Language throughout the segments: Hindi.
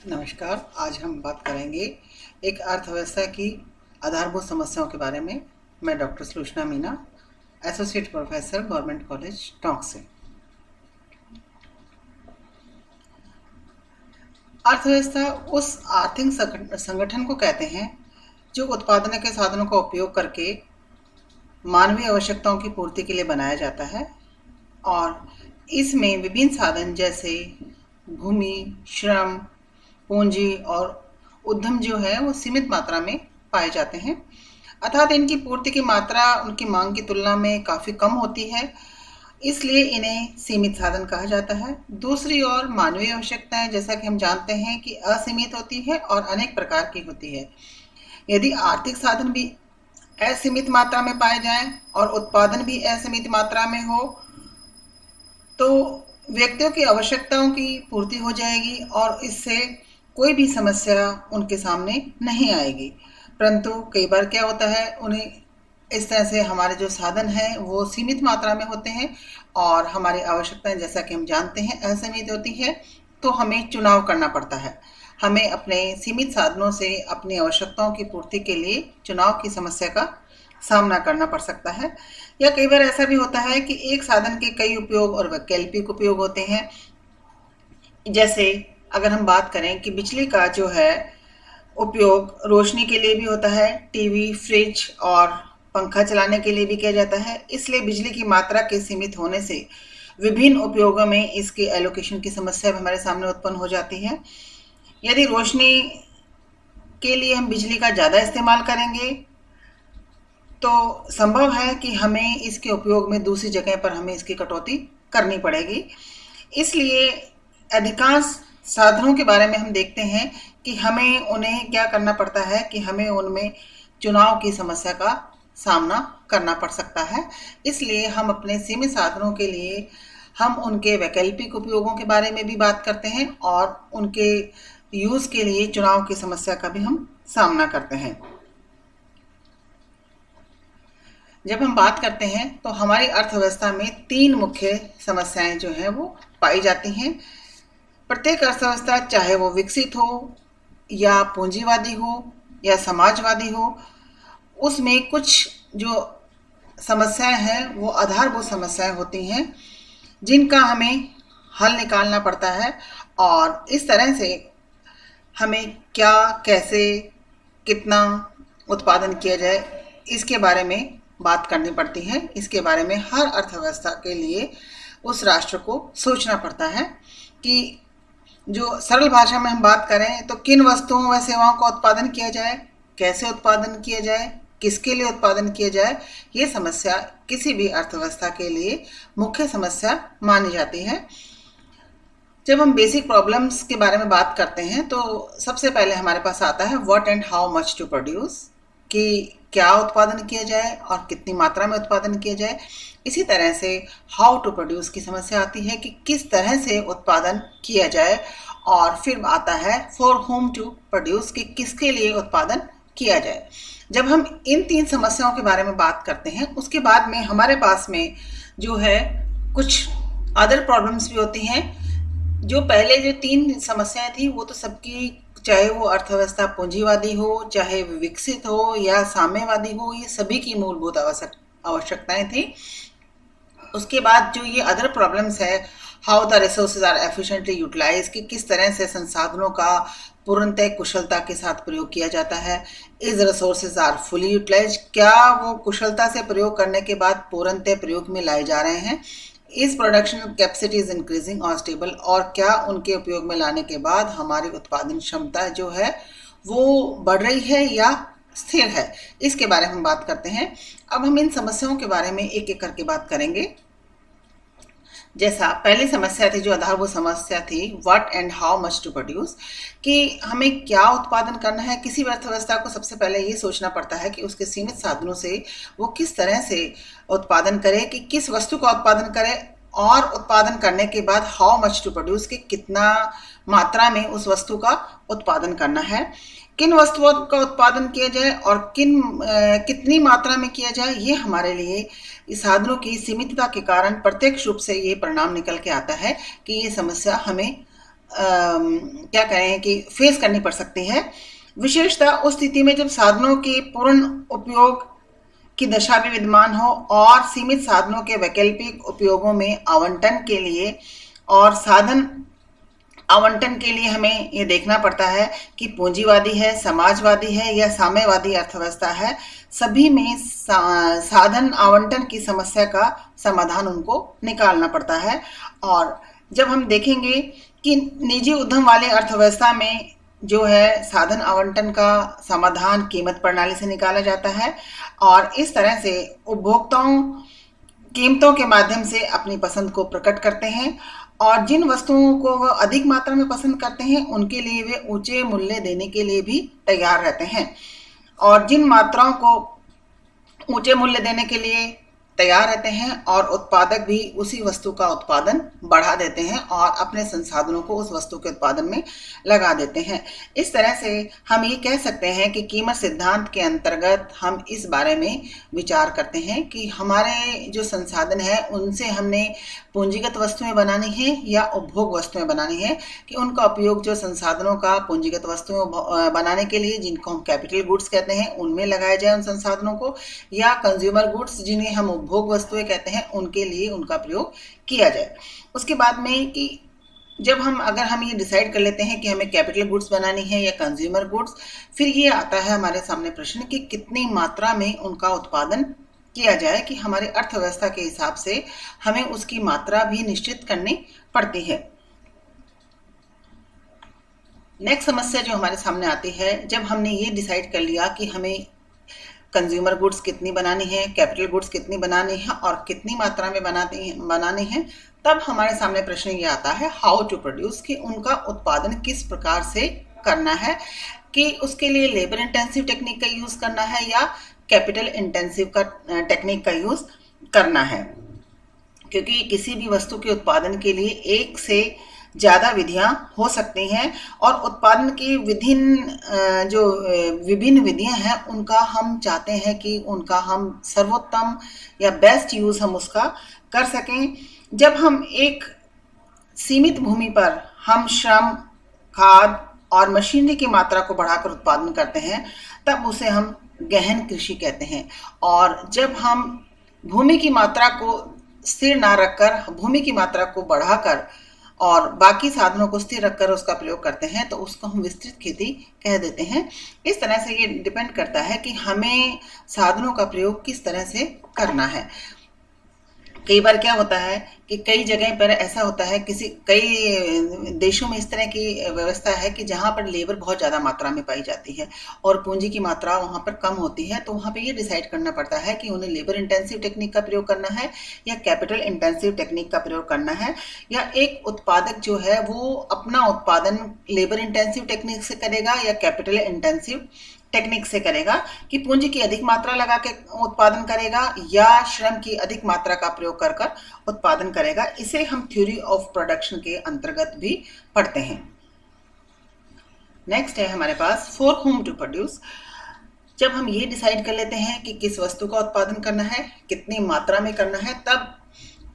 नमस्कार। आज हम बात करेंगे एक अर्थव्यवस्था की आधारभूत समस्याओं के बारे में। मैं doctor Sulochana Meena, associate professor, government college Tonk से। अर्थव्यवस्था उस आर्थिक संगठन को कहते हैं जो उत्पादन के साधनों का उपयोग करके मानवीय आवश्यकताओं की पूर्ति के लिए बनाया जाता है, और इसमें विभिन्न साधन जैसे भूमि, श्रम, पूंजी और उद्यम जो है वो सीमित मात्रा में पाए जाते हैं। अर्थात इनकी पूर्ति की मात्रा उनकी मांग की तुलना में काफ़ी कम होती है, इसलिए इन्हें सीमित साधन कहा जाता है। दूसरी ओर मानवीय आवश्यकताएं, जैसा कि हम जानते हैं, कि असीमित होती है और अनेक प्रकार की होती है। यदि आर्थिक साधन भी असीमित मात्रा में पाए जाएं और उत्पादन भी असीमित मात्रा में हो तो व्यक्तियों की आवश्यकताओं की पूर्ति हो जाएगी और इससे कोई भी समस्या उनके सामने नहीं आएगी। परंतु कई बार क्या होता है, उन्हें इस तरह से हमारे जो साधन हैं वो सीमित मात्रा में होते हैं और हमारी आवश्यकताएं, जैसा कि हम जानते हैं, असीमित होती है, तो हमें चुनाव करना पड़ता है। हमें अपने सीमित साधनों से अपनी आवश्यकताओं की पूर्ति के लिए चुनाव की समस्या का सामना करना पड़ सकता है। या कई बार ऐसा भी होता है कि एक साधन के कई उपयोग और वैकल्पिक उपयोग होते हैं। जैसे अगर हम बात करें कि बिजली का जो है उपयोग रोशनी के लिए भी होता है, टीवी, फ्रिज और पंखा चलाने के लिए भी किया जाता है। इसलिए बिजली की मात्रा के सीमित होने से विभिन्न उपयोगों में इसके एलोकेशन की समस्या भी हमारे सामने उत्पन्न हो जाती है। यदि रोशनी के लिए हम बिजली का ज़्यादा इस्तेमाल करेंगे तो संभव है कि हमें इसके उपयोग में दूसरी जगह पर हमें इसकी कटौती करनी पड़ेगी। इसलिए अधिकांश साधनों के बारे में हम देखते हैं कि हमें उन्हें क्या करना पड़ता है कि हमें उनमें चुनाव की समस्या का सामना करना पड़ सकता है। इसलिए हम अपने सीमित साधनों के लिए हम उनके वैकल्पिक उपयोगों के बारे में भी बात करते हैं और उनके यूज़ के लिए चुनाव की समस्या का भी हम सामना करते हैं। जब हम बात करते हैं तो हमारी अर्थव्यवस्था में तीन मुख्य समस्याएं जो हैं वो पाई जाती हैं। प्रत्येक अर्थव्यवस्था, चाहे वो विकसित हो या पूंजीवादी हो या समाजवादी हो, उसमें कुछ जो समस्याएं हैं वो आधारभूत समस्याएं होती हैं जिनका हमें हल निकालना पड़ता है, और इस तरह से हमें क्या, कैसे, कितना उत्पादन किया जाए इसके बारे में बात करनी पड़ती है। इसके बारे में हर अर्थव्यवस्था के लिए उस राष्ट्र को सोचना पड़ता है कि जो सरल भाषा में हम बात करें तो किन वस्तुओं व सेवाओं का उत्पादन किया जाए, कैसे उत्पादन किया जाए, किसके लिए उत्पादन किया जाए। ये समस्या किसी भी अर्थव्यवस्था के लिए मुख्य समस्या मानी जाती है। जब हम बेसिक प्रॉब्लम्स के बारे में बात करते हैं तो सबसे पहले हमारे पास आता है what and how much to produce, कि क्या उत्पादन किया जाए और कितनी मात्रा में उत्पादन किया जाए। इसी तरह से हाउ टू प्रोड्यूस की समस्या आती है कि किस तरह से उत्पादन किया जाए, और फिर आता है फॉर होम टू प्रोड्यूस, कि किसके लिए उत्पादन किया जाए। जब हम इन तीन समस्याओं के बारे में बात करते हैं उसके बाद में हमारे पास में जो है कुछ अदर प्रॉब्लम्स भी होती हैं। जो पहले जो तीन समस्याएं थी वो तो सबकी, चाहे वो अर्थव्यवस्था पूंजीवादी हो, चाहे विकसित हो या साम्यवादी हो, ये सभी की मूलभूत आवश्यकताएं थी। उसके बाद जो ये अदर प्रॉब्लम्स है, how the resources are efficiently utilize, कि किस तरह से संसाधनों का पूर्णतः कुशलता के साथ प्रयोग किया जाता है। Is resources are fully utilize, क्या वो कुशलता से प्रयोग करने के बाद पूर्णतः प्रयोग में लाए जा रहे हैं। इस प्रोडक्शन कैपेसिटी इज इंक्रीजिंग और स्टेबल, और क्या उनके उपयोग में लाने के बाद हमारी उत्पादन क्षमता जो है वो बढ़ रही है या स्थिर है। इसके बारे में हम बात करते हैं। अब हम इन समस्याओं के बारे में एक एक करके बात करेंगे। जैसा पहली समस्या थी, जो आधारभूत समस्या थी, what and how much to produce, कि हमें क्या उत्पादन करना है। किसी भी अर्थव्यवस्था को सबसे पहले ये सोचना पड़ता है कि उसके सीमित साधनों से वो किस तरह से उत्पादन करे, कि किस वस्तु का उत्पादन करे, और उत्पादन करने के बाद हाउ मच टू प्रोड्यूस, कि कितना मात्रा में उस वस्तु का उत्पादन करना है, किन वस्तुओं का उत्पादन किया जाए और कितनी मात्रा में किया जाए। ये हमारे लिए इस साधनों की सीमितता के कारण प्रत्यक्ष रूप से ये परिणाम निकल के आता है कि ये समस्या हमें क्या कहें कि फेस करनी पड़ सकती है। विशेषतः उस स्थिति में जब साधनों के पूर्ण उपयोग की दशा भी विद्यमान हो और सीमित साधनों के वैकल्पिक उपयोगों में आवंटन के लिए और साधन आवंटन के लिए हमें ये देखना पड़ता है कि पूंजीवादी है, समाजवादी है या साम्यवादी अर्थव्यवस्था है। सभी में साधन आवंटन की समस्या का समाधान उनको निकालना पड़ता है। और जब हम देखेंगे कि निजी उद्यम वाले अर्थव्यवस्था में जो है साधन आवंटन का समाधान कीमत प्रणाली से निकाला जाता है और इस तरह से उपभोक्ताओं कीमतों के माध्यम से अपनी पसंद को प्रकट करते हैं और जिन वस्तुओं को वह अधिक मात्रा में पसंद करते हैं उनके लिए वे ऊंचे मूल्य देने के लिए भी तैयार रहते हैं और जिन मात्राओं को ऊंचे मूल्य देने के लिए तैयार रहते हैं और उत्पादक भी उसी वस्तु का उत्पादन बढ़ा देते हैं और अपने संसाधनों को उस वस्तु के उत्पादन में लगा देते हैं। इस तरह से हम ये कह सकते हैं कि कीमत सिद्धांत के अंतर्गत हम इस बारे में विचार करते हैं कि हमारे जो संसाधन है उनसे हमने पूंजीगत वस्तुएं बनानी है या उपभोग वस्तुएं बनानी है, कि उनका उपयोग जो संसाधनों का पूंजीगत वस्तुएं बनाने के लिए जिनको हम कैपिटल गुड्स कहते हैं उनमें लगाया जाए उन संसाधनों को, या कंज्यूमर गुड्स जिन्हें हम उपभोग वस्तुएं कहते हैं उनके लिए उनका प्रयोग किया जाए। उसके बाद में कि जब अगर हम ये डिसाइड कर लेते हैं कि हमें कैपिटल गुड्स बनानी है या कंज्यूमर गुड्स, फिर ये आता है हमारे सामने प्रश्न कि कितनी मात्रा में उनका उत्पादन किया जाए, कि हमारे अर्थव्यवस्था के हिसाब से हमें उसकी मात्रा भी निश्चित करनी पड़ती है। नेक्स्ट समस्या जो हमारे सामने आती है, जब हमने ये डिसाइड कर लिया कि हमें कंज्यूमर गुड्स कितनी बनानी है, कैपिटल गुड्स कितनी बनानी है और कितनी मात्रा में बनानी है, तब हमारे सामने प्रश्न ये आता है हाउ टू प्रोड्यूस, कि उनका उत्पादन किस प्रकार से करना है, कि उसके लिए लेबर इंटेंसिव टेक्निक का यूज़ करना है या कैपिटल इंटेंसिव का टेक्निक का यूज़ करना है। क्योंकि किसी भी वस्तु के उत्पादन के लिए एक से ज़्यादा विधियां हो सकती हैं और उत्पादन की विभिन्न विधियां हैं उनका हम चाहते हैं कि उनका हम सर्वोत्तम या बेस्ट यूज़ हम उसका कर सकें। जब हम एक सीमित भूमि पर हम श्रम, खाद और मशीनरी की मात्रा को बढ़ाकर उत्पादन करते हैं तब उसे हम गहन कृषि कहते हैं। और जब हम भूमि की मात्रा को स्थिर ना रखकर भूमि की मात्रा को बढ़ाकर और बाकी साधनों को स्थिर रखकर उसका प्रयोग करते हैं तो उसको हम विस्तृत खेती कह देते हैं। इस तरह से ये डिपेंड करता है कि हमें साधनों का प्रयोग किस तरह से करना है। कई बार क्या होता है कि कई जगह पर ऐसा होता है, कई देशों में इस तरह की व्यवस्था है कि जहाँ पर लेबर बहुत ज़्यादा मात्रा में पाई जाती है और पूंजी की मात्रा वहाँ पर कम होती है, तो वहाँ पे ये डिसाइड करना पड़ता है कि उन्हें लेबर इंटेंसिव टेक्निक का प्रयोग करना है या कैपिटल इंटेंसिव टेक्निक का प्रयोग करना है, या एक उत्पादक जो है वो अपना उत्पादन लेबर इंटेंसिव टेक्निक से करेगा या कैपिटल इंटेंसिव टेक्निक से करेगा, कि पूंजी की अधिक मात्रा लगा के उत्पादन करेगा या श्रम की अधिक मात्रा का प्रयोग कर कर उत्पादन करेगा। इसे हम थ्योरी ऑफ प्रोडक्शन के अंतर्गत भी पढ़ते हैं। नेक्स्ट है हमारे पास फॉर होम टू प्रोड्यूस। जब हम ये डिसाइड कर लेते हैं कि किस वस्तु का उत्पादन करना है, कितनी मात्रा में करना है, तब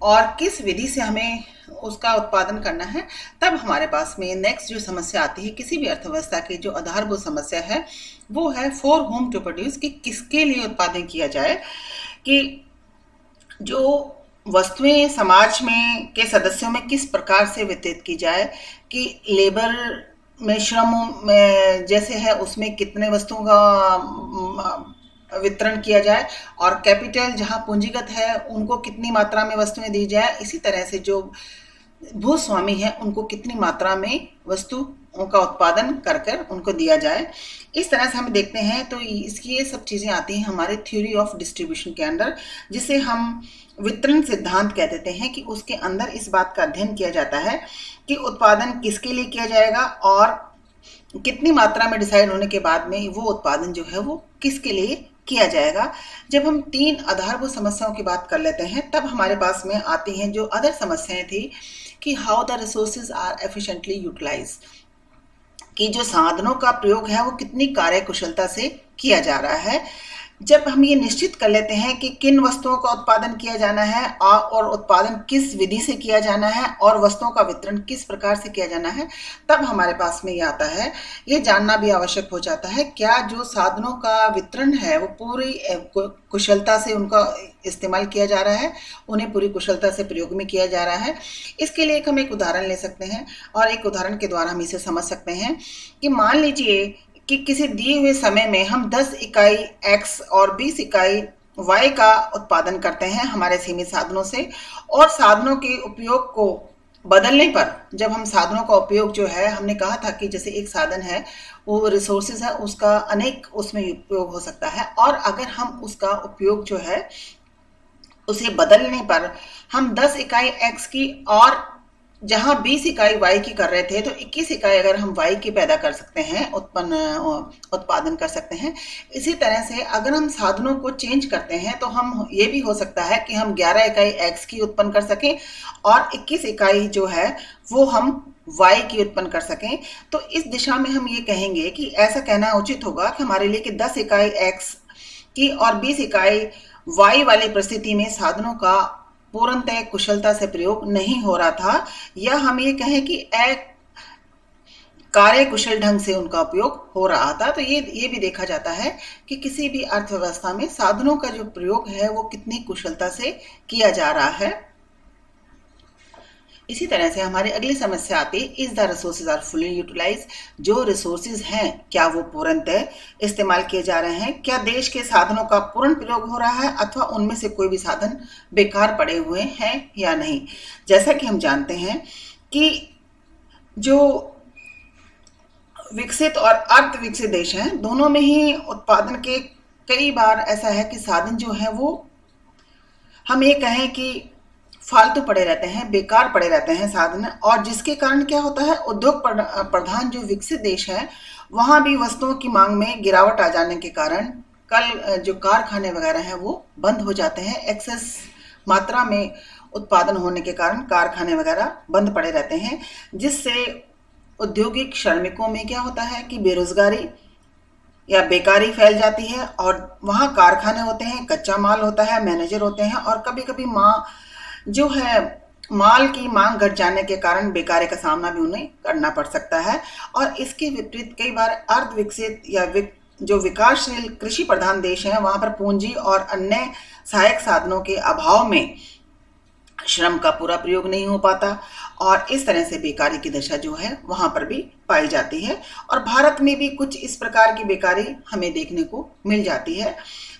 और किस विधि से हमें उसका उत्पादन करना है, तब हमारे पास में नेक्स्ट जो समस्या आती है किसी भी अर्थव्यवस्था की जो आधारभूत समस्या है वो है फॉर होम टू प्रोड्यूस, कि किसके लिए उत्पादन किया जाए, कि जो वस्तुएं समाज में के सदस्यों में किस प्रकार से वितरित की जाए, कि लेबर में श्रम में जैसे है उसमें कितने वस्तुओं का वितरण किया जाए और कैपिटल जहां पूंजीगत है उनको कितनी मात्रा में वस्तुएं दी जाए। इसी तरह से जो भूस्वामी है उनको कितनी मात्रा में वस्तुओं का उत्पादन कर कर उनको दिया जाए। इस तरह से हम देखते हैं तो इसकी ये सब चीज़ें आती हैं हमारे थ्योरी ऑफ डिस्ट्रीब्यूशन के अंदर, जिसे हम वितरण सिद्धांत कह देते हैं, कि उसके अंदर इस बात का अध्ययन किया जाता है कि उत्पादन किसके लिए किया जाएगा और कितनी मात्रा में डिसाइड होने के बाद में वो उत्पादन जो है वो किसके लिए किया जाएगा। जब हम तीन आधारभूत समस्याओं की बात कर लेते हैं तब हमारे पास में आती हैं जो अदर समस्याएं थी, कि how the resources are efficiently utilize, कि जो साधनों का प्रयोग है वो कितनी कार्यकुशलता से किया जा रहा है, जब हम ये निश्चित कर लेते हैं कि किन वस्तुओं का उत्पादन किया जाना है और उत्पादन किस विधि से किया जाना है और वस्तुओं का वितरण किस प्रकार से किया जाना है, तब हमारे पास में ये आता है। ये जानना भी आवश्यक हो जाता है क्या जो साधनों का वितरण है वो पूरी कुशलता से उनका इस्तेमाल किया जा रहा है, उन्हें पूरी कुशलता से प्रयोग में किया जा रहा है। इसके लिए हम एक उदाहरण ले सकते हैं और एक उदाहरण के द्वारा हम इसे समझ सकते हैं कि मान लीजिए कि किसी दिए हुए समय में हम 10 इकाई x और 20 इकाई y का उत्पादन करते हैं हमारे सीमित साधनों से, और साधनों के उपयोग को बदलने पर, जब हम साधनों का उपयोग जो है, हमने कहा था कि जैसे एक साधन है वो रिसोर्सेज है, उसका अनेक उसमें उपयोग हो सकता है, और अगर हम उसका उपयोग जो है उसे बदलने पर हम 10 इकाई x की और जहां 20 इकाई y की कर रहे थे तो 21 इकाई अगर हम y की पैदा कर सकते हैं, उत्पादन कर सकते हैं। इसी तरह से अगर हम साधनों को चेंज करते हैं तो हम ये भी हो सकता है कि हम 11 इकाई x की उत्पन्न कर सकें और 21 इकाई जो है वो हम y की उत्पन्न कर सकें। तो इस दिशा में हम ये कहेंगे कि ऐसा कहना उचित होगा कि हमारे लिए कि 10 इकाई x की और 20 इकाई y वाली परिस्थिति में साधनों का पूर्णतः कुशलता से प्रयोग नहीं हो रहा था, या हम ये कहें कि कार्य कुशल ढंग से उनका उपयोग हो रहा था। तो ये भी देखा जाता है कि किसी भी अर्थव्यवस्था में साधनों का जो प्रयोग है वो कितनी कुशलता से किया जा रहा है। इसी तरह से हमारी अगली समस्या आती है, is the resources are fully utilize. जो रिसोर्सेज हैं क्या वो पूर्णतः इस्तेमाल किए जा रहे हैं, क्या देश के साधनों का पूर्ण प्रयोग हो रहा है अथवा उनमें से कोई भी साधन बेकार पड़े हुए हैं या नहीं। जैसा कि हम जानते हैं कि जो विकसित और अर्ध विकसित देश हैं दोनों में ही उत्पादन के कई बार ऐसा है कि साधन जो है वो हम ये कहें कि फालतू पड़े रहते हैं, बेकार पड़े रहते हैं साधन, और जिसके कारण क्या होता है, उद्योग प्रधान जो विकसित देश है वहां भी वस्तुओं की मांग में गिरावट आ जाने के कारण कल जो कारखाने वगैरह हैं वो बंद हो जाते हैं। एक्सेस मात्रा में उत्पादन होने के कारण कारखाने वगैरह बंद पड़े रहते हैं, जिससे औद्योगिक श्रमिकों में क्या होता है कि बेरोजगारी या बेकारी फैल जाती है, और वहाँ कारखाने होते हैं, कच्चा माल होता है, मैनेजर होते हैं, और कभी कभी जो है माल की मांग घट जाने के कारण बेकारी का सामना भी उन्हें करना पड़ सकता है। और इसके विपरीत कई बार अर्ध विकसित या जो विकासशील कृषि प्रधान देश हैं वहां पर पूंजी और अन्य सहायक साधनों के अभाव में श्रम का पूरा प्रयोग नहीं हो पाता, और इस तरह से बेकारी की दशा जो है वहां पर भी पाई जाती है। और भारत में भी कुछ इस प्रकार की बेकारी हमें देखने को मिल जाती है।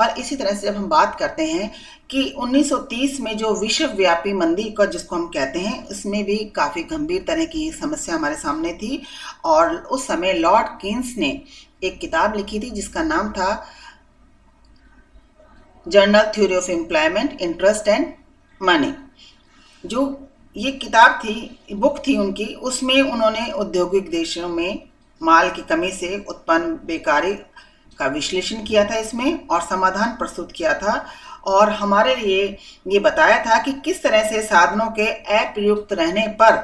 और इसी तरह से जब हम बात करते हैं कि 1930 में जो विश्वव्यापी मंदी का जिसको हम कहते हैं, उसमें भी काफ़ी गंभीर तरह की समस्या हमारे सामने थी, और उस समय लॉर्ड कीन्स ने एक किताब लिखी थी जिसका नाम था journal theory of employment, interest and money. जो ये किताब थी, बुक थी उनकी, उसमें उन्होंने औद्योगिक देशों में माल की कमी से उत्पन्न बेकारी का विश्लेषण किया था इसमें, और समाधान प्रस्तुत किया था, और हमारे लिए ये बताया था कि किस तरह से साधनों के अप्रयुक्त रहने पर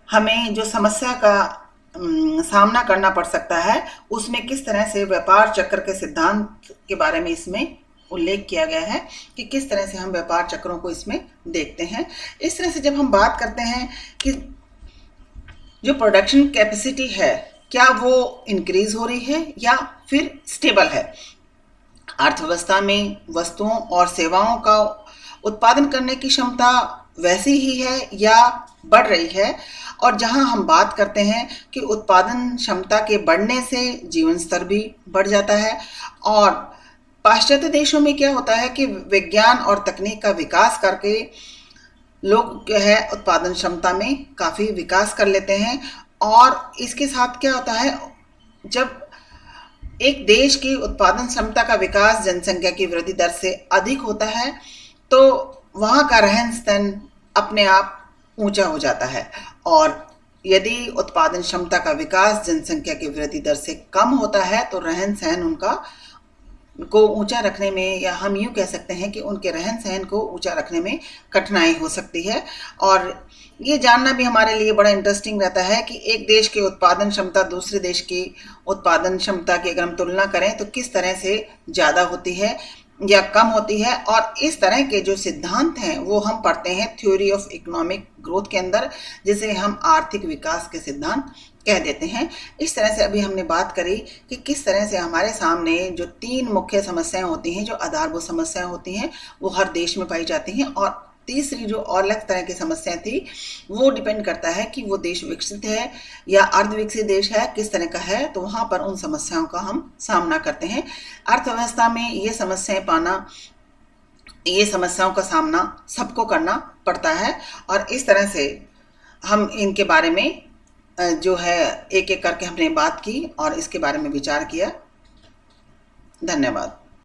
हमें जो समस्या का सामना करना पड़ सकता है, उसमें किस तरह से व्यापार चक्र के सिद्धांत के बारे में इसमें उल्लेख किया गया है कि किस तरह से हम व्यापार चक्रों को इसमें देखते हैं। इस तरह से जब हम बात करते हैं कि जो प्रोडक्शन कैपेसिटी है क्या वो इंक्रीज हो रही है या फिर स्टेबल है, अर्थव्यवस्था में वस्तुओं और सेवाओं का उत्पादन करने की क्षमता वैसी ही है या बढ़ रही है। और जहां हम बात करते हैं कि उत्पादन क्षमता के बढ़ने से जीवन स्तर भी बढ़ जाता है, और पाश्चात्य देशों में क्या होता है कि विज्ञान और तकनीक का विकास करके लोग जो है उत्पादन क्षमता में काफ़ी विकास कर लेते हैं। और इसके साथ क्या होता है, जब एक देश की उत्पादन क्षमता का विकास जनसंख्या की वृद्धि दर से अधिक होता है तो वहाँ का रहन सहन अपने आप ऊंचा हो जाता है, और यदि उत्पादन क्षमता का विकास जनसंख्या की वृद्धि दर से कम होता है तो रहन सहन उनका को ऊंचा रखने में, या हम यूँ कह सकते हैं कि उनके रहन सहन को ऊंचा रखने में कठिनाई हो सकती है। और ये जानना भी हमारे लिए बड़ा इंटरेस्टिंग रहता है कि एक देश की उत्पादन क्षमता दूसरे देश की उत्पादन क्षमता की अगर हम तुलना करें तो किस तरह से ज़्यादा होती है या कम होती है। और इस तरह के जो सिद्धांत हैं वो हम पढ़ते हैं थ्योरी ऑफ इकोनॉमिक ग्रोथ के अंदर, जिसे हम आर्थिक विकास के सिद्धांत कह देते हैं। इस तरह से अभी हमने बात करी कि किस तरह से हमारे सामने जो 3 मुख्य समस्याएं होती हैं, जो आधारभूत समस्याएं होती हैं, वो हर देश में पाई जाती हैं। और तीसरी जो और अलग तरह की समस्या थी, वो डिपेंड करता है कि वो देश विकसित है या अर्धविकसित देश है, किस तरह का है, तो वहाँ पर उन समस्याओं का हम सामना करते हैं। अर्थव्यवस्था में ये समस्याओं का सामना सबको करना पड़ता है। और इस तरह से हम इनके बारे में जो है एक एक करके हमने बात की और इसके बारे में विचार किया। धन्यवाद।